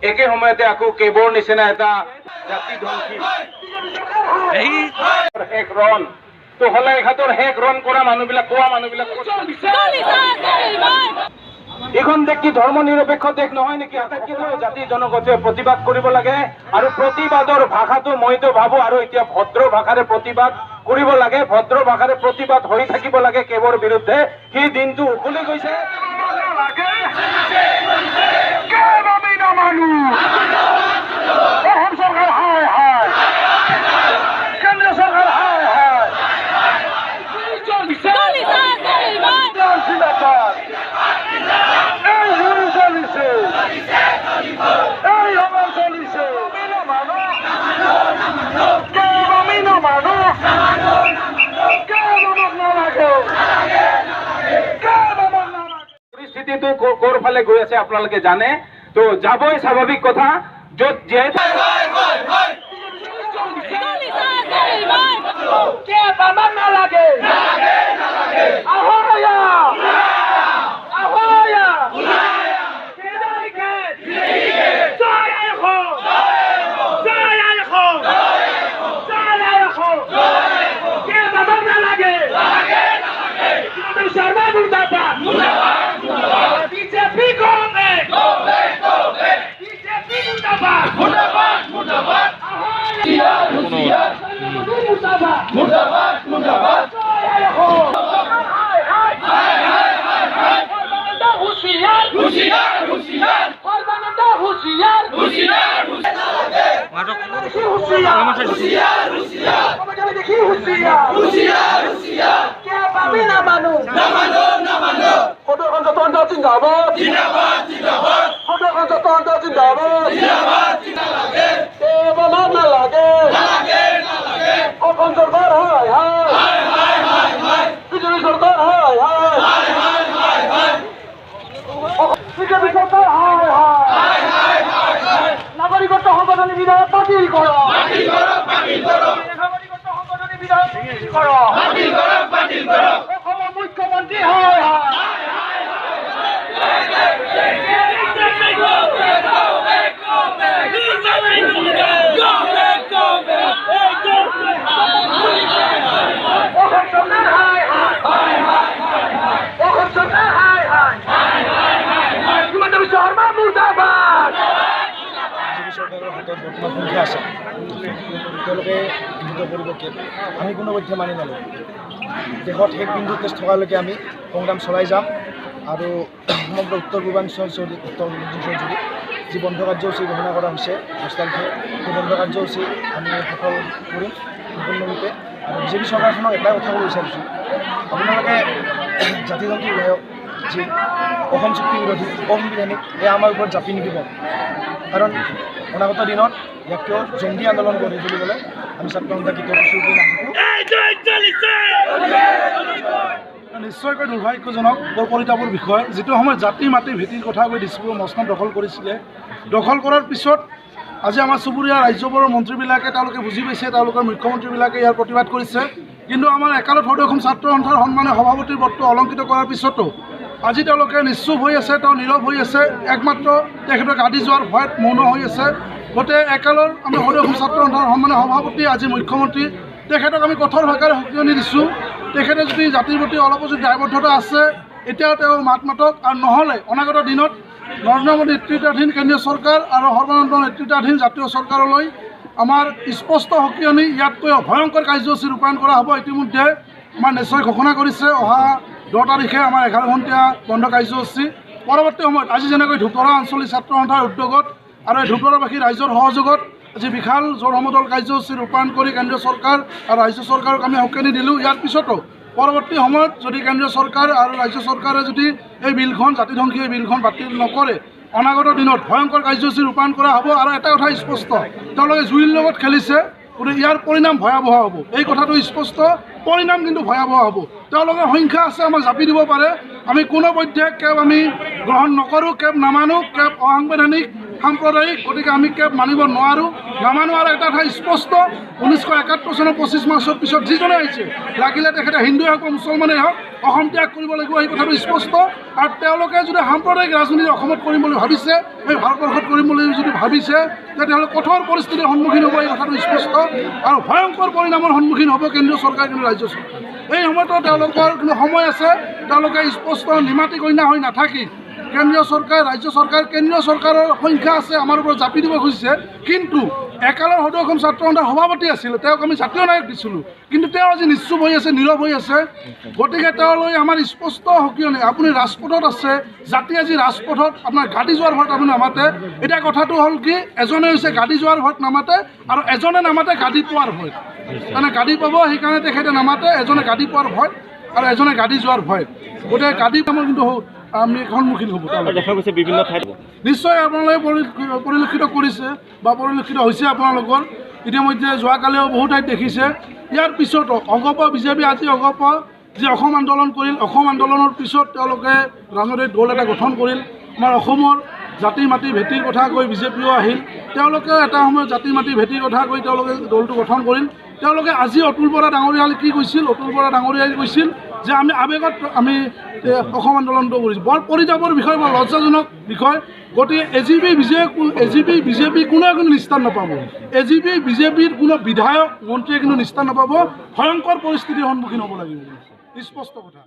একে সময়তে আকৌ কেবৰ নিচিনা এটা জাতি ধ্বংসী শেষ ৰণ তো হলাইঘাটৰ শেষ ৰণ কৰা মানুহবিলাক কোৱা মানুহবিলাক এইখন দেশ কি ধৰ্ম নিৰপেক্ষ দেশ নহয় নেকি? আটাইতকৈ জাতি জনগোষ্ঠীয়ে প্ৰতিবাদ কৰিব লাগে আৰু প্ৰতিবাদৰ ভাষাটো মইতো ভাবো আৰু এতিয়া ভদ্ৰ ভাষাৰে প্ৰতিবাদ কৰিব লাগে, ভদ্ৰ ভাষাৰে প্ৰতিবাদ হৈ থাকিব লাগে কেবৰ বিৰুদ্ধে। সেই দিনটো উকলি গৈছে। পৰিস্থিতিটো ক'ৰ ফালে গৈ আছে আপোনালোকে জানে, তো যাবই স্বাভাৱিক কথা। য'ত জীয়াই নাগৰিকত্ব সংশোধনী বিধেয়ক বাতিল কৰো, মুখ্যমন্ত্ৰী হয় আছে তেওঁলোকে গৃহীত কৰিব আমি কোনো পধ্যে মানি নলওঁ। দেশত শেষ বিন্দু কেছ থকালৈকে আমি সংগ্ৰাম চলাই যাম আৰু সমগ্ৰ উত্তৰ পূৰ্বাঞ্চল জুৰি যি বন্ধ কাৰ্যসূচী ঘোষণা কৰা হৈছে 10 তাৰিখে, সেই বন্ধ কাৰ্যসূচী আমি সফল কৰিম সম্পূৰ্ণৰূপে। আৰু বিজেপি চৰকাৰখনক এটাই কথা ক'ব বিচাৰিছোঁ, আপোনালোকে জাতিজনকী বিধায়ক যি অসম চুক্তি বিৰোধী অসাংবিধানিক এয়া আমাৰ ওপৰত জাপি নিদিব, কাৰণ অনাগত দিনত ইয়াক কিয় জংগী আন্দোলন কৰি তুলিবলৈ আমি ছাত্ৰ সন্থা কেতিয়াও পিছুৱাই নাথাকোঁ। নিশ্চয়কৈ দুৰ্ভাগ্যজনক বৰ পৰিতাপৰ বিষয়, যিটো সময়ত জাতি মাটি ভেটিৰ কথা কৈ দিছপুৰ মছনদ দখল কৰিছিলে। দখল কৰাৰ পিছত আজি আমাৰ চুবুৰীয়া ৰাজ্যবোৰৰ মন্ত্ৰীবিলাকে তেওঁলোকে বুজি পাইছে, তেওঁলোকৰ মুখ্যমন্ত্ৰীবিলাকে ইয়াৰ প্ৰতিবাদ কৰিছে। কিন্তু আমাৰ একালত সদৌ ছাত্ৰ সন্থাৰ সন্মানে সভাপতিৰ পদটো অলংকৃত কৰাৰ পিছতো আজি তেওঁলোকে নিশ্চুপ হৈ আছে, তেওঁ নীৰৱ হৈ আছে, একমাত্ৰ তেখেতক আদি যোৱাৰ ভয়ত মৌন হৈ আছে। গতিকে একালৰ আমি সদৌ ছাত্ৰ সন্থাৰ সন্মানে সভাপতি আজি মুখ্যমন্ত্ৰী, তেখেতক আমি কঠোৰ ভাষাৰে সকিয়নি দিছোঁ। তেখেতে যদি জাতিৰ প্ৰতি অলপ যদি দায়বদ্ধতা আছে এতিয়াও তেওঁ মাত মাতক, আৰু নহ'লে অনাগত দিনত নৰেন্দ্ৰ মোদী নেতৃত্বাধীন কেন্দ্ৰীয় চৰকাৰ আৰু সৰ্বানন্দ নেতৃত্বাধীন জাতীয় চৰকাৰলৈ আমাৰ স্পষ্ট সকিয়নি, ইয়াতকৈ ভয়ংকৰ কাৰ্যসূচী ৰূপায়ণ কৰা হ'ব। ইতিমধ্যে আমাৰ নিশ্চয় ঘোষণা কৰিছে অহা 10 তাৰিখে আমাৰ 11 ঘণ্টীয়া বন্ধ কাৰ্যসূচী। পৰৱৰ্তী সময়ত আজি যেনেকৈ ধুপৰা আঞ্চলিক ছাত্ৰ সন্থাৰ উদ্যোগত আৰু এই ধুপৰাবাসী ৰাইজৰ সহযোগত আজি বিশাল জোৰ সমদল কাৰ্যসূচী ৰূপায়ণ কৰি কেন্দ্ৰীয় চৰকাৰ আৰু ৰাজ্য চৰকাৰক আমি সকিয়নি দিলোঁ। ইয়াৰ পিছতো পৰৱৰ্তী সময়ত যদি কেন্দ্ৰীয় চৰকাৰ আৰু ৰাজ্য চৰকাৰে যদি এই বিলখন জাতিধ্বংসী এই বিলখন বাতিল নকৰে, অনাগত দিনত ভয়ংকৰ কাৰ্যসূচী ৰূপায়ণ কৰা হ'ব। আৰু এটা কথা স্পষ্ট, তেওঁলোকে জুইৰ লগত খেলিছে, গতিকে ইয়াৰ পৰিণাম ভয়াৱহ হ'ব। এই কথাটো স্পষ্ট, পৰিণাম কিন্তু ভয়াৱহ হ'ব। তেওঁলোকৰ সংখ্যা আছে, আমাক জাপি দিব পাৰে। আমি কোনো পধ্যে কেব আমি গ্ৰহণ নকৰোঁ, কেব নামানো, কেব অসাংবিধানিক সাম্প্ৰদায়িক, গতিকে আমি কেব মানিব নোৱাৰোঁ। নামানো আৰু এটা কথা স্পষ্ট, 1971 চনৰ 25 মাৰ্চৰ পিছত যিজনে আহিছে, লাগিলে তেখেতে হিন্দুৱে হওক বা মুছলমানেই হওক, অসম ত্যাগ কৰিব লাগিব, এই কথাটো স্পষ্ট। আৰু তেওঁলোকে যদি সাম্প্ৰদায়িক ৰাজনীতি অসমত কৰিম বুলি ভাবিছে, এই ভাৰতবৰ্ষত কৰিম বুলি যদি ভাবিছে, তেতিয়াহ'লে কঠোৰ পৰিস্থিতিৰ সন্মুখীন হ'ব, এই কথাটো স্পষ্ট। আৰু ভয়ংকৰ পৰিণামৰ সন্মুখীন হ'ব কেন্দ্ৰীয় চৰকাৰ, কিন্তু ৰাজ্য চৰকাৰ। এই সময়তো তেওঁলোকৰ কিন্তু সময় আছে, তেওঁলোকে স্পষ্ট নিমাতী কন্যা হৈ নাথাকি কেন্দ্ৰীয় চৰকাৰ, ৰাজ্য চৰকাৰ, কেন্দ্ৰীয় চৰকাৰৰ সংখ্যা আছে, আমাৰ ওপৰত জাপি দিব খুজিছে। কিন্তু একালৰ সদৌ অসম ছাত্ৰ সন্থাৰ সভাপতি আছিলে, তেওঁক আমি জাতীয় নায়ক দিছিলোঁ, কিন্তু তেওঁ আজি নিশ্চুপ হৈ আছে, নীৰৱ হৈ আছে। গতিকে তেওঁলৈ আমাৰ স্পষ্ট সকিয়নি, আপুনি ৰাজপথত আছে, জাতি আজি ৰাজপথত আপোনাৰ গাড়ী যোৱাৰ ভয়ত আপুনি নামাতে। এতিয়া কথাটো হ'ল কি, এজনে হৈছে গাড়ী যোৱাৰ ভয়ত নামাতে, আৰু এজনে নামাতে গাড়ী পোৱাৰ ভয়। মানে গাড়ী পাব সেইকাৰণে তেখেতে নামাতে, এজনে গাড়ী পোৱাৰ ভয় আৰু এজনে গাড়ী যোৱাৰ ভয়। গতিকে গাড়ী কামৰ কিন্তু আমি সন্মুখীন হ'ব। দেখা গৈছে বিভিন্ন ঠাইত নিশ্চয় আপোনালোকে পৰিলক্ষিত কৰিছে বা পৰিলক্ষিত হৈছে আপোনালোকৰ ইতিমধ্যে, যোৱাকালিও বহু ঠাইত দেখিছে। ইয়াৰ পিছতো অগপ বিজেপি আজি অগপ যি অসম আন্দোলন কৰিল, অসম আন্দোলনৰ পিছত তেওঁলোকে ৰাজনৈতিক দল এটা গঠন কৰিল। আমাৰ অসমৰ জাতি মাটি ভেটিৰ কথা কৈ বিজেপিও আহিল, তেওঁলোকে এটা সময়ত জাতি মাটি ভেটিৰ কথা কৈ তেওঁলোকে দলটো গঠন কৰিল। তেওঁলোকে আজি অতুল বৰা ডাঙৰীয়ালে কি কৈছিল, অতুল বৰা ডাঙৰীয়াই কৈছিল যে আমি আৱেগত আমি অসম আন্দোলনটো কৰিছোঁ। বৰ পৰিতাপৰ বিষয়, বৰ লজ্জাজনক বিষয়। গতিকে এজিপি বিজেপি কোনেও কিন্তু নিস্তাৰ নাপাব, এজিপি বিজেপিৰ কোনো বিধায়ক মন্ত্ৰীয়ে কিন্তু নিস্তাৰ নাপাব। ভয়ংকৰ পৰিস্থিতিৰ সন্মুখীন হ'ব লাগিব, স্পষ্ট কথা।